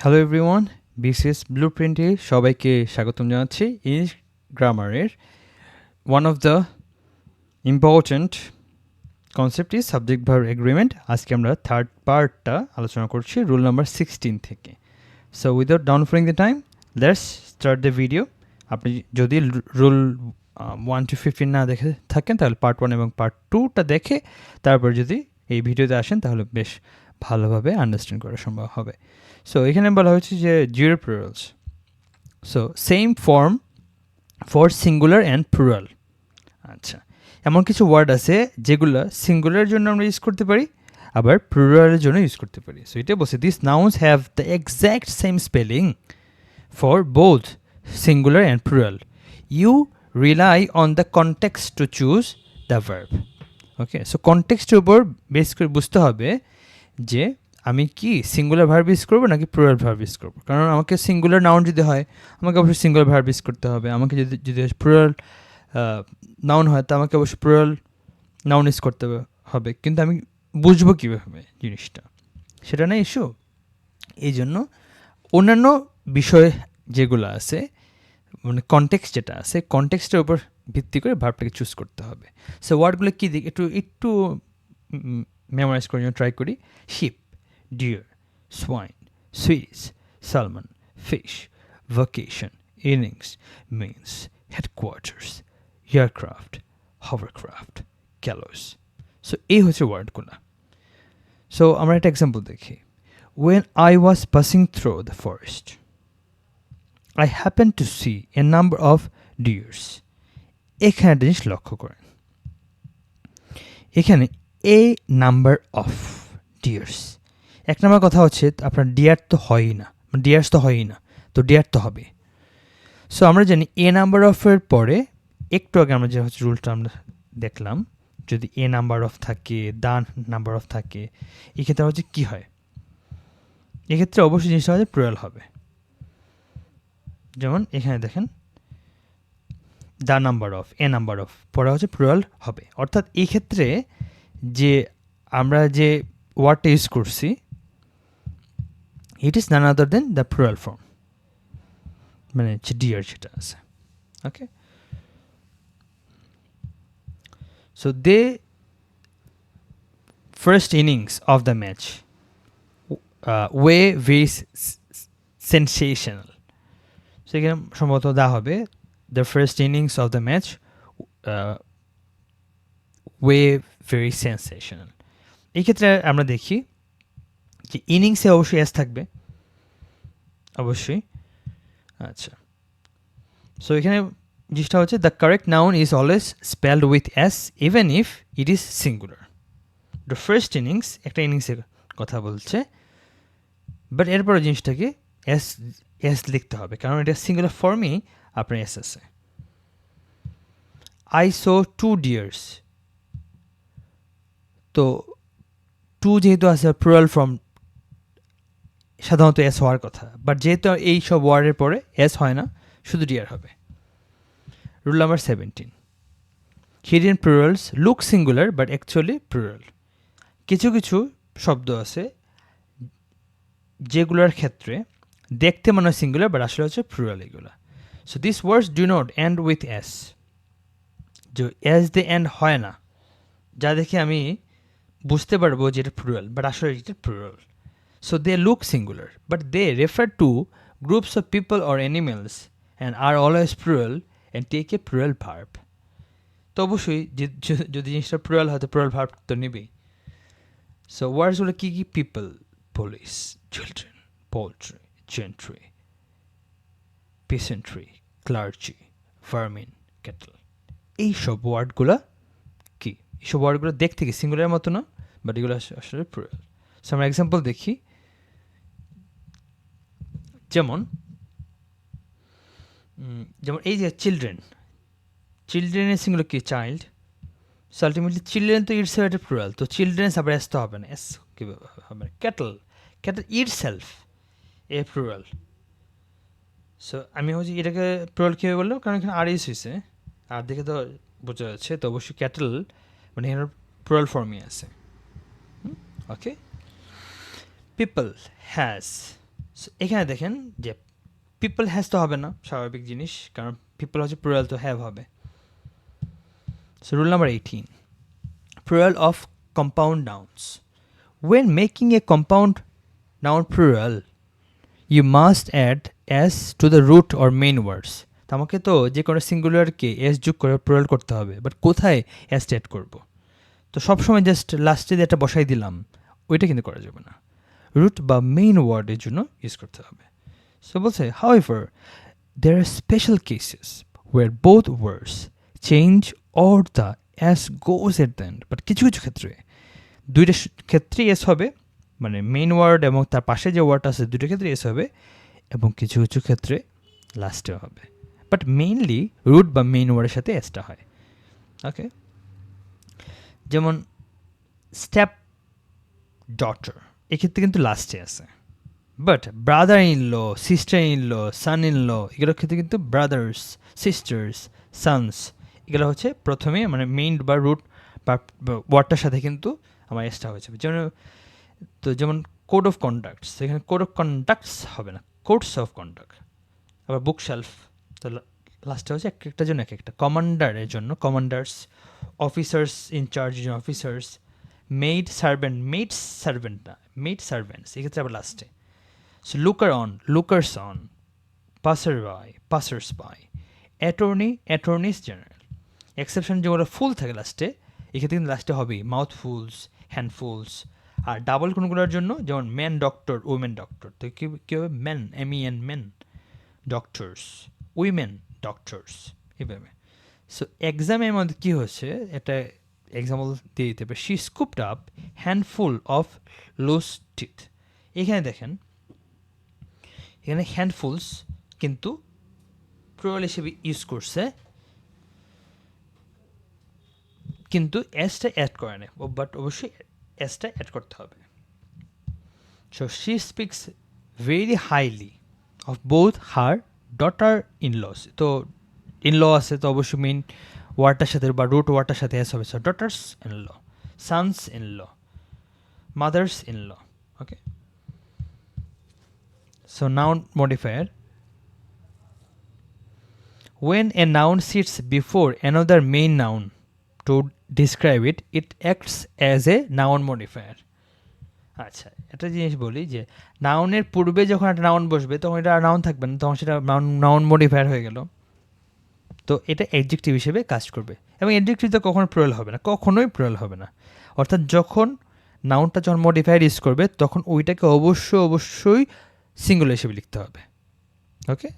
Hello everyone, BCS ব্লুপ্রিন্টে সবাইকে স্বাগতম জানাচ্ছি। ইংলিশ গ্রামারের one of the important concept is subject verb agreement. আজকে আমরা থার্ড পার্টটা আলোচনা করছি রুল নাম্বার 16 থেকে। So without downflowing the time, let's start the video. আপনি যদি রুল 1 to 15 না দেখে থাকেন তাহলে পার্ট 1 এবং পার্ট 2টা দেখে তারপর যদি এই ভিডিওতে আসেন তাহলে বেশ ভালোভাবে আন্ডারস্ট্যান্ড করা সম্ভব হবে। সো এখানে বলা হয়েছে যে zero plurals. So same form for singular and plural. আচ্ছা, এমন কিছু ওয়ার্ড আছে যেগুলো সিঙ্গুলার জন্য আমরা ইউজ করতে পারি, আবার প্লুরালের জন্য ইউজ করতে পারি। সো এটা বলছে this nouns have the exact same spelling for both singular and plural. You rely on the context to choose the verb. Okay, so কনটেক্সটের উপর বেস করে বুঝতে হবে যে আমি কি সিঙ্গুলার ভার্ব ইউজ করবো নাকি প্লুরাল ভার্ব ইউজ করবো। কারণ আমাকে সিঙ্গুলার নাউন যদি হয় আমাকে অবশ্যই সিঙ্গুলার ভার্ব ইউজ করতে হবে, আমাকে যদি প্লুরাল নাউন হয় তো আমাকে অবশ্যই প্লুরাল নাউন ইউজ করতে হবে। কিন্তু আমি বুঝবো কীভাবে জিনিসটা, সেটা না ইস্যু। এই জন্য অন্যান্য বিষয় যেগুলো আছে, মানে কনটেক্সট যেটা আছে, কনটেক্সটের উপর ভিত্তি করে ভার্বটাকে চুজ করতে হবে। সো ওয়ার্ডগুলো কী দিক একটু মেমোরাইজ করার জন্য ট্রাই করি। Sheep, deer, swine, Swedish, salmon, fish, vacation, innings, means, headquarters, aircraft, hovercraft, gallows. So এই হচ্ছে ওয়ার্ডগুলো। সো আমরা একটা এক্সাম্পল দেখি। When I was passing through the forest, I happened to see a number of deers. এখানে একটা জিনিস লক্ষ্য করেন, এখানে a number of deers। এক নম্বর কথা হচ্ছে আপনার ডিয়ার তো হয়ই না, ডিয়ার্স তো হয়ই না, তো ডিয়ার তো হবে। সো আমরা জানি এ নাম্বার অফের পরে একটু আগে আমরা যে হচ্ছে রুলটা আমরা দেখলাম, যদি এ নাম্বার অফ থাকে, দা নাম্বার অফ থাকে, এক্ষেত্রে হচ্ছে কী হয়, এক্ষেত্রে অবশ্যই জিনিসটা হচ্ছে প্লুরাল হবে। যেমন এখানে দেখেন the number of, a number of পরে হচ্ছে প্লুরাল হবে। অর্থাৎ এই ক্ষেত্রে যে আমরা যে ওয়ার্ডটা ইউজ করছি, it is none other than the plural form, মানে হচ্ছে ডিয়ার যেটা আছে। Okay, so they first innings of the match were very sensational. সেখানে সম্ভবত দা হবে the first innings of the match were very sensational. এই ক্ষেত্রে আমরা দেখি যে ইনিংসে অবশ্যই এস থাকবে অবশ্যই। আচ্ছা, সো এখানে জিনিসটা হচ্ছে the correct noun is always spelled with S even if it is singular. The first innings একটা ইনিংসের কথা বলছে, বাট এরপরে জিনিসটাকে এস এস লিখতে হবে কারণ এটা সিঙ্গুলার ফর্মেই আপনার এস আছে। আই সো 2 ডিয়ার্স, তো 2 যেহেতু আছে প্লুরাল ফর্ম, সাধারণত এস হওয়ার কথা, বাট যেহেতু এই সব ওয়ার্ডের পরে এস হয় না, শুধু ডিয়ার হবে। Rule number 17, hidden plurals look singular but actually plural. কিছু কিছু শব্দ আছে যেগুলোর ক্ষেত্রে দেখতে মনে হয় সিঙ্গুলার বাট আসলে হচ্ছে প্লুরাল এগুলো। So these words do not end with S, যে এস দিয়ে এন্ড হয় না, যা দেখে আমি বুঝতে পারবো যে এটা প্লুরাল বাট আসলে এটা plural. So they look singular but they refer to groups of people or animals and are always plural and take a plural verb. তো অবশ্যই যদি জিনিসটা প্লুরাল হয় তো প্লুরাল ভার্ব তো নেবেই। সো ওয়ার্ডসগুলো কী কী? People, police, children, poultry, gentry, peasantry, clergy, vermin, cattle. এইসব ওয়ার্ডগুলো কি? এইসব ওয়ার্ডগুলো দেখতে কি সিঙ্গুলার মতো না, বাট এগুলো আসলে প্লুরাল। সো আমরা এক্সাম্পল দেখি। যেমন এই যে চিলড্রেন, চিলড্রেনের সিঙ্গুলার কি? চাইল্ড। সো আলটিমেটলি চিলড্রেন তো ইটস একটা প্লুরাল, তো চিলড্রেন্স আবার এস তো হবে না, এস কীভাবে হবে? Cattle, cattle itself a plural. So আমি হচ্ছে এটাকে প্লুরাল কীভাবে বললাম, কারণ এখানে আর ইউজ হয়েছে, আর দেখে তো বোঝা যাচ্ছে, তো অবশ্যই ক্যাটল মানে এখানে প্লুরাল ফর্মই আছে। ওকে, পিপল হ্যাজ, So, এখানে দেখেন যে পিপল হ্যাজ তো হবে না, স্বাভাবিক জিনিস, কারণ পিপল হচ্ছে প্লুরাল, তো হ্যাভ হবে। So rule number 18, plural of compound nouns. When making a compound noun plural, you must add s to the root or main words. তো আমাকে তো যে কোনো সিঙ্গুলারকে এস যোগ করে প্লুরাল করতে হবে, বাট কোথায় এস অ্যাড করব? তো সবসময় জাস্ট লাস্টে যেটা বসাই দিলাম ওইটা কিন্তু করা যাবে না, রুট বা মেইন ওয়ার্ডের জন্য ইউজ করতে হবে। সো বলছে, however, there are special cases where both words change or the s goes at the end. But কিছু কিছু ক্ষেত্রে দুইটা ক্ষেত্রেই এস হবে, মানে মেইন ওয়ার্ড এবং তার পাশে যে ওয়ার্ড আছে দুটো ক্ষেত্রে এস হবে, এবং কিছু কিছু ক্ষেত্রে লাস্টেও হবে। বাট মেইনলি রুট বা মেইন ওয়ার্ডের সাথে এসটা হয়। ওকে, যেমন স্টেপ ডটার, এক্ষেত্রে কিন্তু লাস্টে আছে। But brother in law, sister in law, son in law, এগুলোর ক্ষেত্রে কিন্তু ব্রাদার্স, সিস্টার্স, সানস, এগুলো হচ্ছে প্রথমে মানে মেইন বা রুট বা ওয়ার্ডটার সাথে কিন্তু আমার এসটা হয়েছে। যেমন কোড অফ কন্ডাক্টস, এখানে কোড অফ কন্ডাক্টস হবে না, কোডস অফ কন্ডাক্ট। আবার বুক শেলফ, তো লাস্টে হচ্ছে এক একটার জন্য এক একটা। কমান্ডারের জন্য কমান্ডার্স, অফিসার্স ইনচার্জের জন্য officers, maid servant, maid servant না, মেড সার্ভেন্টস, এক্ষেত্রে আবার লাস্টে। So looker on, lookers on, passer by, passers by, attorney, attorneys general. Exception যেগুলো ফুল থাকে লাস্টে, এক্ষেত্রে কিন্তু লাস্টে হবেই মাউথফুলস, হ্যান্ডফুলস। আর ডাবল কোনগুলোর জন্য যেমন ম্যান ডক্টর, উইমেন ডক্টর, তো কী হবে man, MEN men, doctors, women doctors, এভাবে। সো এক্সামের মধ্যে কী হচ্ছে, একটা এক্সাম্পল দিয়ে দিতে পারে, she scooped up handful of loose teeth. এখানে দেখেন, এখানে হ্যান্ডফুলস কিন্তু প্লুরাল হিসেবে ইউজ করছে, কিন্তু এসটা অ্যাড করে না, বাট অবশ্যই এসটা অ্যাড করতে হবে। So she speaks very highly of both her daughter in laws. তো ইন ল আছে, তো অবশ্যই মেইন ওয়ার্ডটার সাথে বা রুট ওয়ার্ডটার সাথে এস হবে। So daughters in law, sons in law, mothers in law. Okay, so noun modifier, when a noun sits before another main noun to describe it, it acts as a noun modifier. আচ্ছা, একটা জিনিস বলি যে নাউনের পূর্বে যখন একটা noun বসবে তখন এটা নাউন থাকবে না, তখন সেটা নাউন মডিফায়ার হয়ে গেল। তো এটা অ্যাডজেক্টিভ হিসেবে কাজ করবে, এবং অ্যাডজেক্টিভ তো কখনো প্লুরাল হবে না, কখনোই প্লুরাল হবে না। অর্থাৎ যখন নাউনটা যখন মডিফায়ার ইউজ করবে তখন ওইটাকে অবশ্যই সিঙ্গুলার হিসেবে লিখতে হবে। ওকে,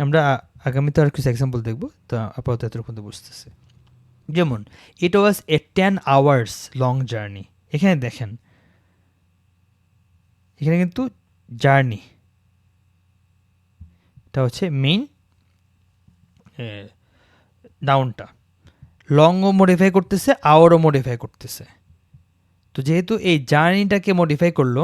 আমরা আগামীতে আর কিছু এক্সাম্পল দেখবো, তো আপাতত এতটুকু বুঝতেছে। যেমন ইট ওয়াজ এ 10 hours লং জার্নি। এখানে দেখেন, এখানে কিন্তু জার্নি এটা হচ্ছে মেইন নাউনটা, লংও মডিফাই করতেছে, আওয়ারও মডিফাই করতেছে। তো যেহেতু এই জার্নিটাকে মডিফাই করলো,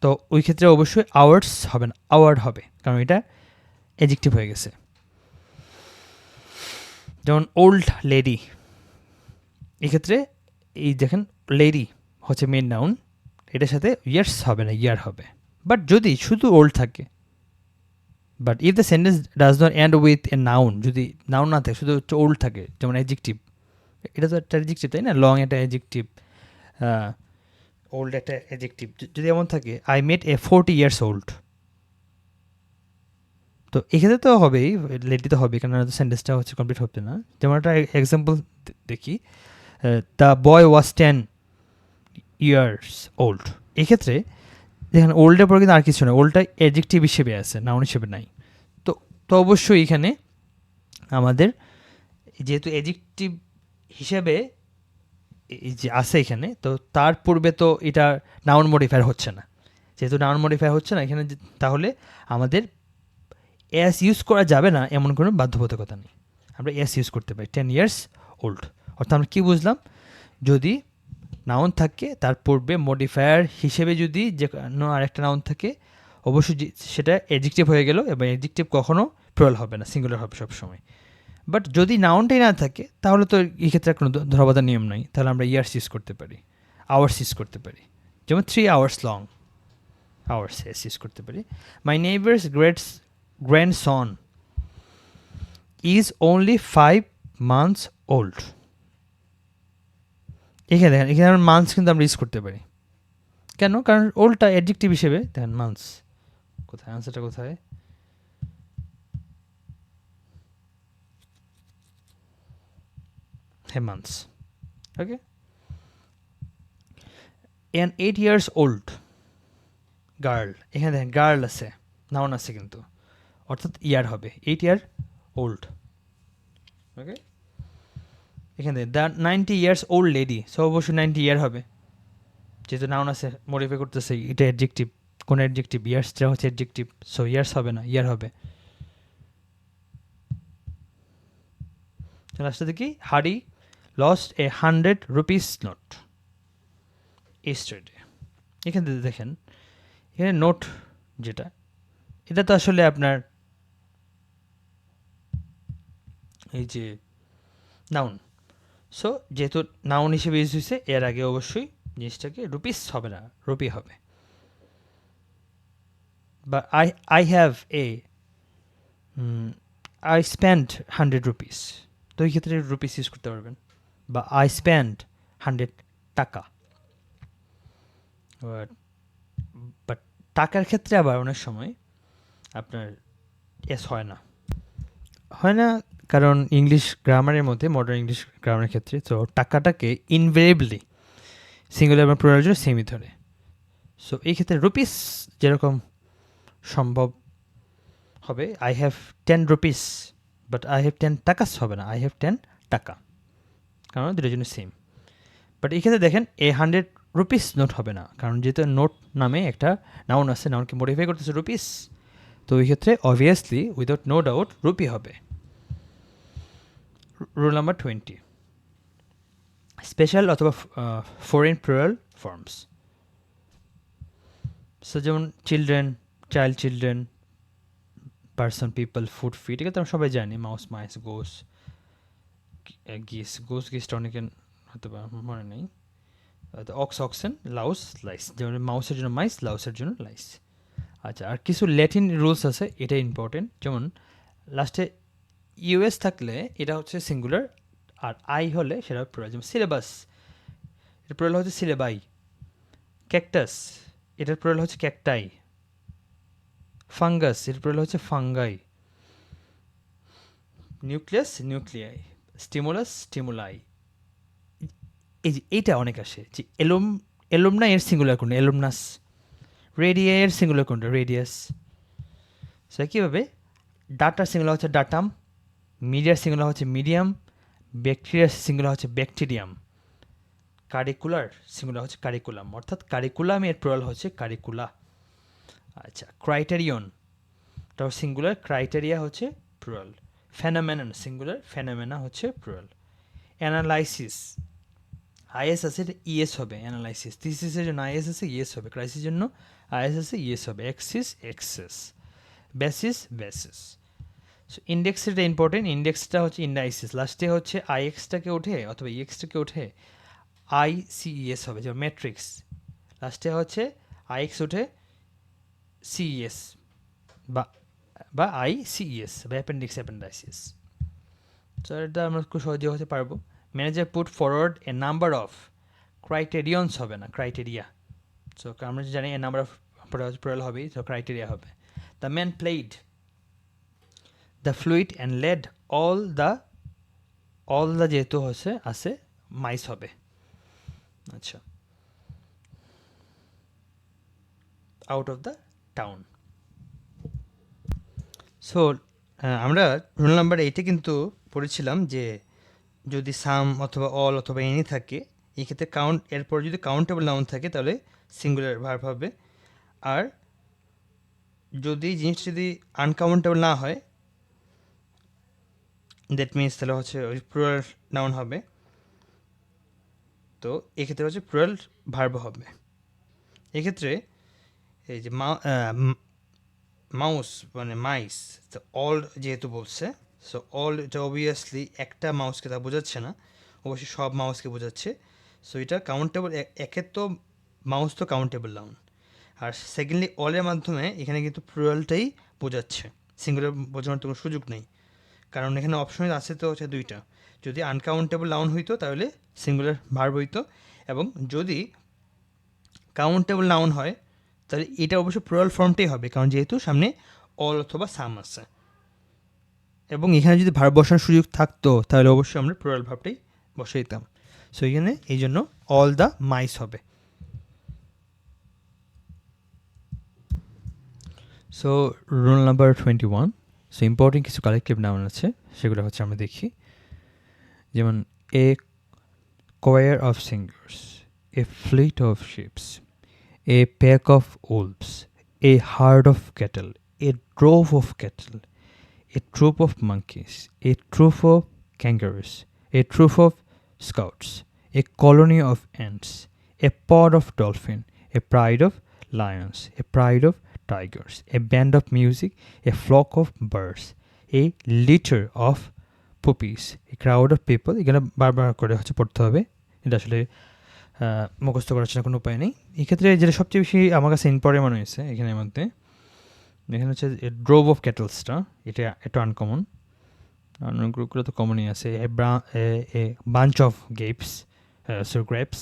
তো ওই ক্ষেত্রে অবশ্যই আওয়ার্স হবে না, আওয়ার্ড হবে, কারণ এটা অ্যাডজেক্টিভ হয়ে গেছে। যেমন ওল্ড লেডি, এক্ষেত্রে এই দেখেন লেডি হচ্ছে মেইন নাউন, এটার সাথে ইয়ার্স হবে না, ইয়ার হবে। বাট যদি শুধু ওল্ড থাকে, but if the sentence does not end with a noun, যদি নাউন না থাকে শুধু ওল্ড থাকে, যেমন অ্যাডজেক্টিভ, এটা তো একটা অ্যাডজেক্টিভ তাই না, লং একটা অ্যাডজেক্টিভ, ওল্ড একটা অ্যাডজেক্টিভ, যদি এমন থাকে I met A 40 years old, তো এক্ষেত্রে তো হবেই, লেডি তো হবে, কারণ সেন্টেন্সটা হচ্ছে কমপ্লিট হচ্ছে না। যেমন একটা এক্সাম্পল দেখি, the boy was 10 years old, এক্ষেত্রে দেখেন ওল্ডের পরে কিন্তু আর কিছু না, ওল্ডটা অ্যাডজেক্টিভ হিসেবে আছে, নাউন হিসেবে নাই। তো তো অবশ্যই এখানে আমাদের যেহেতু অ্যাডজেক্টিভ হিসেবে যে আছে এখানে, তো তার পূর্বে তো এটা নাউন মডিফায়ার হচ্ছে না, যেহেতু নাউন মডিফায়ার হচ্ছে না এখানে, তাহলে আমাদের এস ইউজ করা যাবে না এমন কোনো বাধ্যবাধকতা নেই, আমরা এস ইউজ করতে পারি। 10 years old, অর্থাৎ আমরা কী বুঝলাম, যদি নাউন থাকে তার পূর্বে মডিফায়ার হিসেবে যদি যে কোনো আরেকটা নাউন থাকে, অবশ্যই সেটা অ্যাডজেক্টিভ হয়ে গেল, এবং অ্যাডজেক্টিভ কখনও প্লুরাল হবে না, সিঙ্গুলার হবে সবসময়। বাট যদি নাউনটাই না থাকে তাহলে তো এই ক্ষেত্রে কোনো ধরাবাঁধার নিয়ম নাই, তাহলে আমরা ইয়ার্স ইউজ করতে পারি। আওয়ার্স ইউজ করতে পারি, যেমন 3 hours লং, আওয়ার্স ইউজ করতে পারি। My neighbour's grandson is only 5 months old। এখানে দেখেন, এখানে আমরা মান্থস কিন্তু আমরা ইউজ করতে পারি। কেন? কারণ ওল্ডটা অ্যাডজেক্টিভ হিসেবে দেখেন মান্থস কোথায়, আনসারটা কোথায়? হ্যাঁ, months. Okay, an 8 years old girl, এখানে দেখেন গার্ল আছে, নাউন আছে কিন্তু, অর্থাৎ ইয়ার হবে 8 year old। ওকে, এখানে the 90 years old lady, so অবশ্যই 90 ইয়ার হবে, যেহেতু নাউন আছে মডিফাই করতেছে, এটা অ্যাডজেক্টিভ। কোন অ্যাডজেক্টিভ? ইয়ার্সটা হচ্ছে অ্যাডজেক্টিভ, সো ইয়ার্স হবে না, ইয়ার হবে। লাস্টে দেখি, হারি লস্ট এ 100 rupees নোট yesterday। এখানে দেখেন, এখানে নোট যেটা, এটা তো আসলে আপনার এই যে নাউন, সো যেহেতু নাউন হিসেবে ইউজ হয়েছে, এর আগে অবশ্যই জিনিসটাকে রুপিস হবে না, রুপি হবে। বা I have A I spend 100 rupees, তো এই ক্ষেত্রে রুপিস ইউজ করতে পারবেন। বা আই স্পেন্ড 100 টাকা। বাট টাকার ক্ষেত্রে আবার অনেক সময় আপনার এস হয় না, কারণ ইংলিশ গ্রামারের মধ্যে, মডার্ন ইংলিশ গ্রামারের ক্ষেত্রে তো টাকাটাকে ইনভেরিয়েবলি সিঙ্গুলার এবং প্লুরাল জন্য সেমই ধরে। সো এই ক্ষেত্রে রুপিস যেরকম সম্ভব হবে, I have 10 rupees, but I have 10 takas হবে না, আই হ্যাভ 10 টাকা, কারণ দুটোর জন্য সেম। বাট এই ক্ষেত্রে দেখেন এ 100 rupees নোট হবে না, কারণ যেহেতু নোট নামে একটা নাউন আছে, নাউনকে মডিফাই করতেছে রুপিস, তো এই ক্ষেত্রে obviously without no doubt rupee হবে। রুল নাম্বার 20, স্পেশাল অথবা ফরেন প্লুরাল ফর্মস। সো যেমন children, child children, person, people, foot, feet, এটা তো আমরা সবাই জানি। মাউস, মাইস, গোস, গিস, গিসটা অনেকে হয়তো বা মনে নেই। অক্স, অক্সেন, লাউস, লাইস, যেমন মাউসের জন্য মাইস, লাউসের জন্য লাইস। আচ্ছা, আর কিছু ল্যাটিন রুলস আছে, এটা ইম্পর্টেন্ট। যেমন লাস্টে ইউএস থাকলে এটা হচ্ছে সিঙ্গুলার, আর আই হলে সেটা প্লুরাল। যেমন সিলেবাস, এটা প্লুরাল হচ্ছে সিলেবাই। ক্যাকটাস, এটার প্লুরাল হচ্ছে ক্যাকটাই। ফাঙ্গাস, এর প্লুরাল হচ্ছে fungi. Nucleus, nuclei. Stimulus, stimuli. এই যে এইটা অনেক আসে, যে এলুমনা এর সিঙ্গুলার কোনটা? এলুমনাস। রেডিয়া এর সিঙ্গুলার কোনটা? রেডিয়াস। সো কীভাবে, ডাটার সিঙ্গুলার হচ্ছে ডাটাম, মিডিয়ার সিঙ্গুলার হচ্ছে মিডিয়াম, ব্যাকটেরিয়ার সিঙ্গুলার হচ্ছে ব্যাকটেরিয়াম, কারিকুলার সিঙ্গুলার হচ্ছে কারিকুলাম, অর্থাৎ কারিকুলাম এর প্লুরাল হচ্ছে কারিকুলা। আচ্ছা, ক্রাইটেরিয়ন তাও সিঙ্গুলার, ক্রাইটেরিয়া হচ্ছে প্লুরাল। ফেনোমেনন সিঙ্গুলার, ফেনোমেনা হচ্ছে প্লুরাল। অ্যানালাইসিস, আইএস আছে, এটা ইএস হবে অ্যানালাইসিস। থিসিসের জন্য আইএস আছে, ইএস হবে। ক্রাইসিসের জন্য আইএস আছে, ইএস হবে। Axis, axes. Basis, bases. So ইন্ডেক্সটা ইম্পর্টেন্ট, ইন্ডেক্সটা হচ্ছে ইন্ডাইসিস, লাস্টে হচ্ছে আইএক্সটাকে ওঠে অথবা ইএক্সটাকে ওঠে আইসিইএস হবে। যেমন ম্যাট্রিক্স, লাস্টে হচ্ছে আইএক্স ওঠে সিইএস বা আইসিইএস বা অ্যাপেন্ডিক্স, অ্যাপেন্ডাইসিস। সো এটা আমরা খুব সহজে হতে পারবো। Manager put forward a number of, criterions হবে না, ক্রাইটেরিয়া। সো আমরা জানি এ নাম্বার অফ প্লুরাল হবে, তো ক্রাইটেরিয়া হবে। The man played the flute and led all the যেহেতু হচ্ছে আছে, মাইস হবে। আচ্ছা, out of the town. So আমরা রুল নাম্বার 8 কিন্তু পড়েছিলাম যে যদি সাম অথবা অল অথবা এনি থাকে, এক্ষেত্রে কাউন্ট, এরপর যদি কাউন্টেবল নাউন থাকে তাহলে সিঙ্গুলার ভার্ব হবে। আর যদি জিনিসটা যদি আনকাউন্টেবল না হয়, দ্যাট মিনস তাহলে হচ্ছে ওই প্লুরাল নাউন হবে। তো এক্ষেত্রে হচ্ছে প্লুরাল ভার্ব হবে। এক্ষেত্রে এই যে মাউস মানে মাইস, তো অল যেহেতু বলছে, সো অল এটা অবভিয়াসলি একটা মাউসকে তা বোঝাচ্ছে না, অবশ্যই সব মাউসকে বোঝাচ্ছে। সো এটা কাউন্টেবল, একের তো মাউস তো কাউন্টেবল নাউন, আর সেকেন্ডলি অলের মাধ্যমে এখানে কিন্তু প্লুরালটাই বোঝাচ্ছে, সিঙ্গুলার বোঝানোর কোনো সুযোগ নেই, কারণ এখানে অপশন আছে তো হচ্ছে দুইটা। যদি আনকাউন্টেবল নাউন হইতো তাহলে সিঙ্গুলার ভার্ব হইতো, এবং যদি কাউন্টেবল নাউন হয় তাহলে এটা অবশ্যই প্লুরাল ফর্মটাই হবে, কারণ যেহেতু সামনে অল অথবা সাম আছে, এবং এখানে যদি ভার্ব বসানোর সুযোগ থাকতো তাহলে অবশ্যই আমরা প্লুরাল ভার্বটাই বসে দিতাম। সো এখানে এই জন্য অল দ্য মাইস হবে। So rule number 21, so important কিছু কালেকটিভ নাউন আছে, সেগুলো হচ্ছে আমরা দেখি। যেমন এ choir of singers, a fleet of ships, a pack of wolves, a herd of cattle, a drove of cattle, a troop of monkeys, a troop of kangaroos, a troop of scouts, a colony of ants, a pod of dolphin, a pride of lions, a pride of tigers, a band of music, a flock of birds, a litter of puppies, a crowd of people. এখানে বারবার করে হচ্ছে পড়তে হবে, এটা আসলে মুখস্থ করার জন্য কোনো উপায় নেই। এক্ষেত্রে যেটা সবচেয়ে বেশি আমার কাছে ইম্পর্টেন্ট মনে হয়েছে এখানের মধ্যে, এখানে হচ্ছে ড্রোভ অফ ক্যাটলসটা, এটা একটু আনকমন, অন্য গ্রুপগুলো তো কমনই আছে। A bunch of grapes,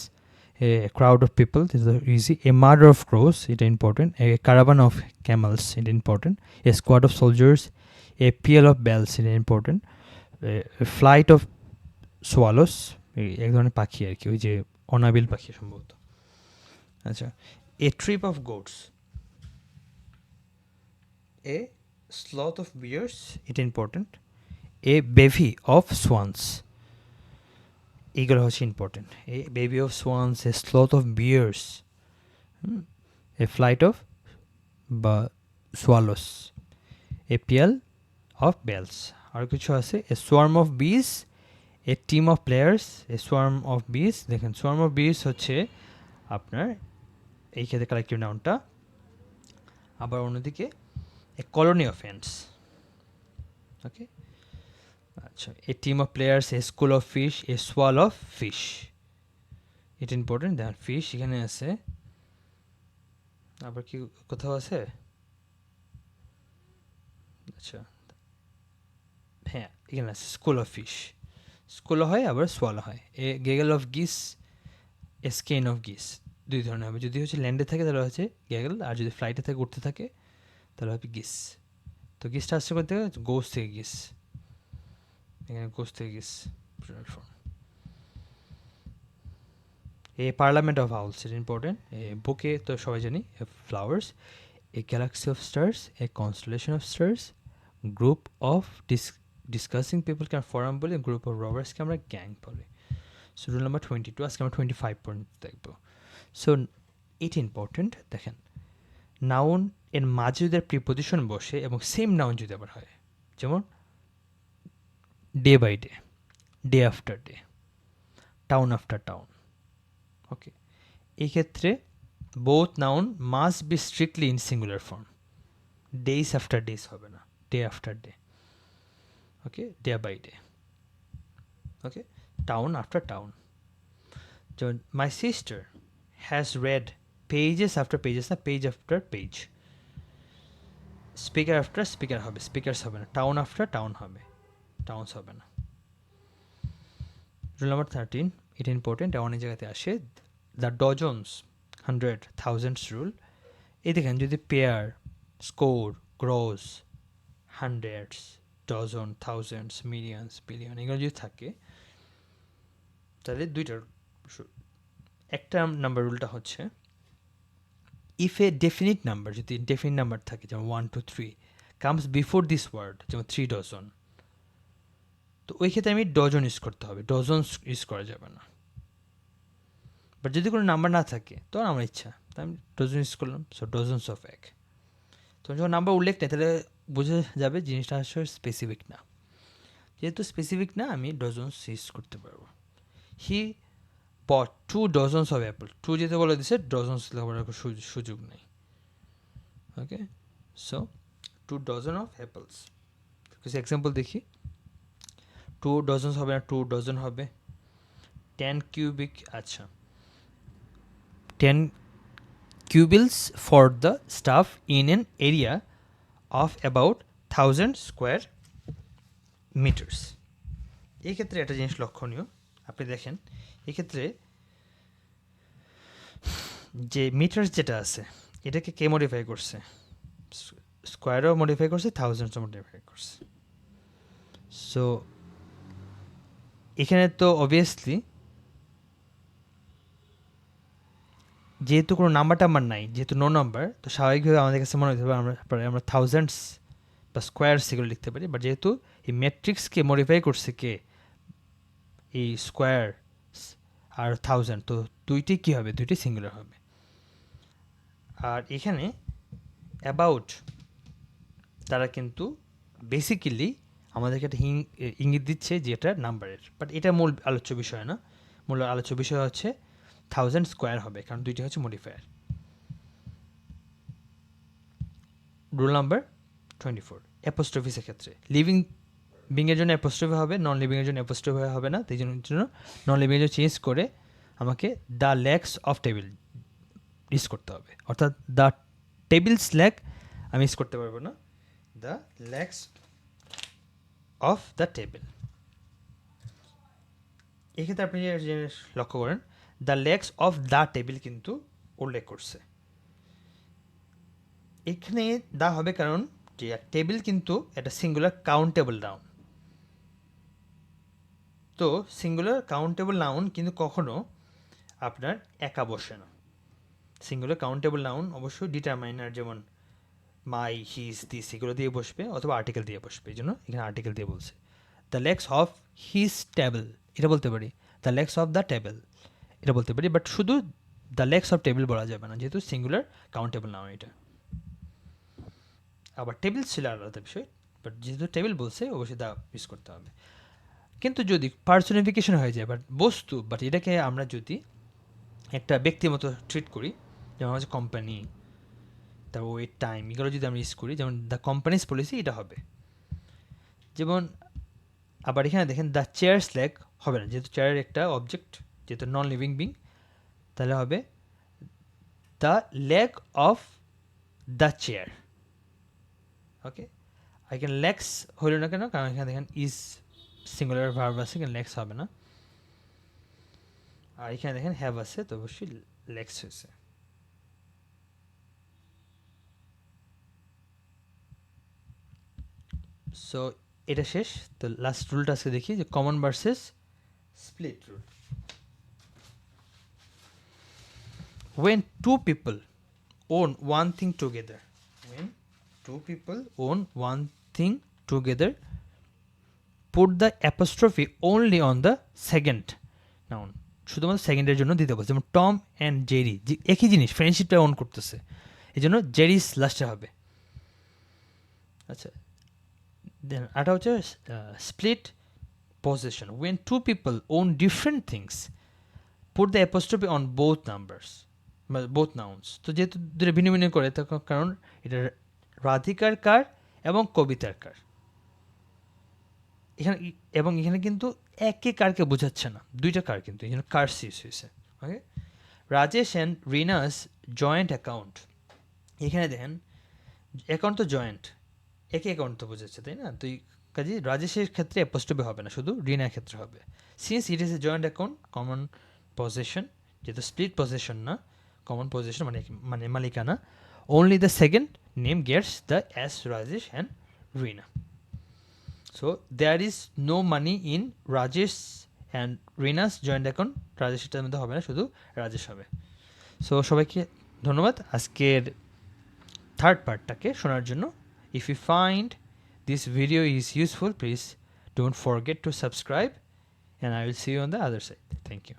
a crowd of people, this is easy. A murder of crows, এটা important. A caravan of camels, এটা important. A squad of soldiers, a peal of bells, এটা important. Flight of swallows, এক ধরনের পাখি আর কি, ওই যে অনাবিল পাখি সম্ভবত। আচ্ছা, a trip of goats, a sloth of bears, এটা important. A bevy of swans, এইগুলো হচ্ছে important. A bevy of swans, a sloth of bears, a flight of বা swallows, a peal of bells. আর কিছু আছে, a swarm of bees, a team of players, a swarm of bees. দেখেন swarm of বিস হচ্ছে আপনার এই ক্ষেত্রে কালেকটিভ নাউনটা। আবার অন্যদিকে a colony of ants, okay. আচ্ছা, a team of players, a school of fish, a shoal of fish, এটা ইম্পর্টেন্ট। দেখেন ফিশ এখানে আছে, আবার কি কোথাও আছে? আচ্ছা, হ্যাঁ এখানে আছে স্কুল অফ ফিশ, স্কুলও হয় আবার সোয়াল হয়। A gaggle of geese, a skein of geese, দুই ধরনের হবে। যদি হচ্ছে ল্যান্ডে থাকে তাহলে হচ্ছে গেগেল, আর যদি ফ্লাইটে থেকে উঠতে থাকে তাহলে হবে গিস। তো গিসটা আসছে করতে গোস থেকে গিস, এখানে গোস থেকে geese form. A parliament of owls, এটা ইম্পর্টেন্ট। এ বুকে তো সবাই জানি, a flowers, a galaxy of stars, a constellation of stars, group of discussing পিপলকে আমরা ফোরাম বলি, গ্রুপ অফ রবার্সকে আমরা গ্যাং বলি। সো রুল নাম্বার 22, আজকে আমরা 25 পয়েন্ট দেখবো। সো এটা ইম্পর্টেন্ট, দেখেন নাউন এর মাঝে যদি প্রিপোজিশন বসে এবং সেম নাউন যদি আবার হয়, যেমন day by day, day after day, town after town, okay, এই ক্ষেত্রে both noun must be strictly in singular form, days after days হবে না, day after day, okay, day by day, okay, town after town. যেমন my sister has read pages after pages, না page after page. Speaker after speaker হবে, speakers হবে না, town after town হবে, towns হবে না। রুল নাম্বার 13, এটা important, অনেক জায়গাতে আসে। The dozens, hundred, thousands rule. এই দেখেন যদি pair, score, gross, hundreds, dozen, thousands, millions, billion, এগুলো যদি থাকে তাহলে দুইটার একটা নাম্বার রুলটা হচ্ছে, ইফ এ ডেফিনিট নাম্বার, যদি ডেফিনিট নাম্বার থাকে যেমন 1 2 3 কামস বিফোর দিস ওয়ার্ড, যেমন 3 ডজন, তো ওই ক্ষেত্রে আমি ডজন ইউজ করতে হবে, ডজনস ইউজ করা যাবে না। বাট যদি কোনো নাম্বার না থাকে তখন আমার ইচ্ছা, তাই আমি ডজন ইউজ করলাম। সো ডজনস অফ এগ, তো যখন নাম্বার উল্লেখ নেই তাহলে বোঝা যাবে জিনিসটা আসলে স্পেসিফিক না। যেহেতু স্পেসিফিক না, আমি ডজনস ইউজ করতে পারবো। হি বট 2 ডজনস অফ অ্যাপল, 2 যেতে বলে দিছে, ডজনস লেখার সুযোগ নেই, ওকে। সো 2 ডজন অফ অ্যাপলস, কিছু এক্সাম্পল দেখি। 2 ডজনস হবে না, 2 ডজন হবে। 10 cubic, আচ্ছা 10 cubics for the staff in an area of about 1000 square meters. এই ক্ষেত্রে একটা জিনিস লক্ষণীয়, আপনি দেখেন এক্ষেত্রে যে মিটার্স যেটা আছে এটাকে কে মডিফাই করছে, স্কোয়ারও মডিফাই করছে, থাউজেন্ডসও মডিফাই করছে। সো এখানে তো অবভিয়াসলি যেহেতু কোনো নাম্বার টাম্বার নাই, যেহেতু নো নাম্বার, তো স্বাভাবিকভাবে আমাদের কাছে মনে হতে হবে আমরা থাউজেন্ডস বা স্কোয়ার সেগুলো লিখতে পারি। বাট যেহেতু এই ম্যাট্রিক্সকে মডিফাই করছে কে, এই স্কোয়ার আর থাউজেন্ড, তো দুইটি কী হবে, দুইটি সিঙ্গুলার হবে। আর এখানে অ্যাবাউট তারা কিন্তু বেসিক্যালি আমাদেরকে একটা ইঙ্গিত দিচ্ছে যে এটা নাম্বারের, বাট এটা মূল আলোচ্য বিষয় না। মূল আলোচ্য বিষয় হচ্ছে থাউজেন্ড স্কোয়ার হবে, কারণ দুইটি হচ্ছে মডিফায়ার। রুল নাম্বার 24, অ্যাপোস্ট্রফিসের ক্ষেত্রে লিভিং বিংয়ের জন্য অ্যাপোস্ট্রফি হবে, নন লিভিংয়ের জন্য অ্যাপোস্ট্রফি হবে না। তাই জন্য নন লিভিংয়ের জন্য চেঞ্জ করে আমাকে the legs of table use করতে হবে, অর্থাৎ দ্য টেবিলস লেগ আমি ইউজ করতে পারবো না, the legs of the table. এক্ষেত্রে আপনি যে জিনিস লক্ষ্য করেন, the legs of the table কিন্তু উল্লেখ করছে। এখানে দা হবে কারণ যে টেবিল কিন্তু একটা সিঙ্গুলার কাউন্টেবল নাউন। তো সিঙ্গুলার কাউন্টেবল নাউন কিন্তু কখনো আপনার একা বসে না। সিঙ্গুলার কাউন্টেবল নাউন অবশ্যই ডিটারমাইনার, যেমন মাই, হিজ, দিস এগুলো দিয়ে বসবে, অথবা আর্টিকেল দিয়ে বসবে। এই জন্য এখানে আর্টিকেল দিয়ে বলছে। The legs of his table এটা বলতে পারি, the legs of the table এটা বলতে পারি, বাট শুধু দ্য লেগস অফ টেবিল বলা যাবে না, যেহেতু সিঙ্গুলার কাউন্টেবল নাউন এটা। আবার টেবিল ছিল আলাদা বিষয়, বাট যেহেতু টেবিল বলছে অবশ্যই দা ইউজ করতে হবে। কিন্তু যদি পার্সোনিফিকেশন হয়ে যায় বাট বস্তু, বাট এটাকে আমরা যদি একটা ব্যক্তির মতো ট্রিট করি, যেমন হচ্ছে কোম্পানি, তারপর ওয়েট টাইম, এগুলো যদি আমরা ইউজ করি, যেমন দ্য কোম্পানিজ পলিসি এটা হবে। যেমন আবার এখানে দেখেন দ্য চেয়ার্স লেগ হবে না, যেহেতু চেয়ারের একটা অবজেক্ট, যেহেতু নন লিভিং বিং, তাহলে হবে the leg of the chair. Okay, এখানে লেগস হইল না কেন, কারণ এখানে দেখেন ইজ সিঙ্গুলার ভার্ব আছে, এখানে লেগস হবে না। আর এখানে দেখেন হ্যাভ আছে, তো অবশ্যই লেগস হয়েছে। সো এটা শেষ। তো লাস্ট রুলটা আজকে দেখি, যে common versus split rule. when two people own one thing together, when two people own one thing together, put the apostrophe only on the second noun, শুধুমাত্র সেকেন্ডের জন্য দিতে বলছে। যেমন টম অ্যান্ড জেরি, যে একই জিনিস, ফ্রেন্ডশিপটা অন করতেছে, এই জন্য জেরিস লাস্টে হবে। আচ্ছা, দেন আটা হচ্ছে split position, when two people own different things, put the apostrophe on both numbers, both nouns. তো যেহেতু দুটো ভিন্ন ভিন্ন করে, কারণ এটা রাধিকার কার এবং কবিতার কার, এখানে এবং এখানে কিন্তু একে কারকে বোঝাচ্ছে না, দুইটা কার কিন্তু, এই জন্য কার সিউজ হয়েছে। Okay, Rajesh and Rina's joint account, এখানে দেখেন অ্যাকাউন্ট তো জয়েন্ট, একে অ্যাকাউন্ট তো বোঝাচ্ছে, তাই না? তো কাজে রাজেশের ক্ষেত্রে অ্যাপোস্ট্রফি হবে না, শুধু রিনার ক্ষেত্রে হবে। Since it is a joint account, common position, যেহেতু স্প্লিট পজিশন না, কমন পজিশন মানে মালিকানা, only the second name gets the S Rajesh and Reena. So there is no money in Rajesh and Reena's joint account. রাজেশের মধ্যে হবে না, শুধু রাজেশ হবে। So সবাইকে ধন্যবাদ আজকের থার্ড পার্টটাকে শোনার জন্য। If you find this video is useful, please don't forget to subscribe, and I will see you on the other side. Thank you.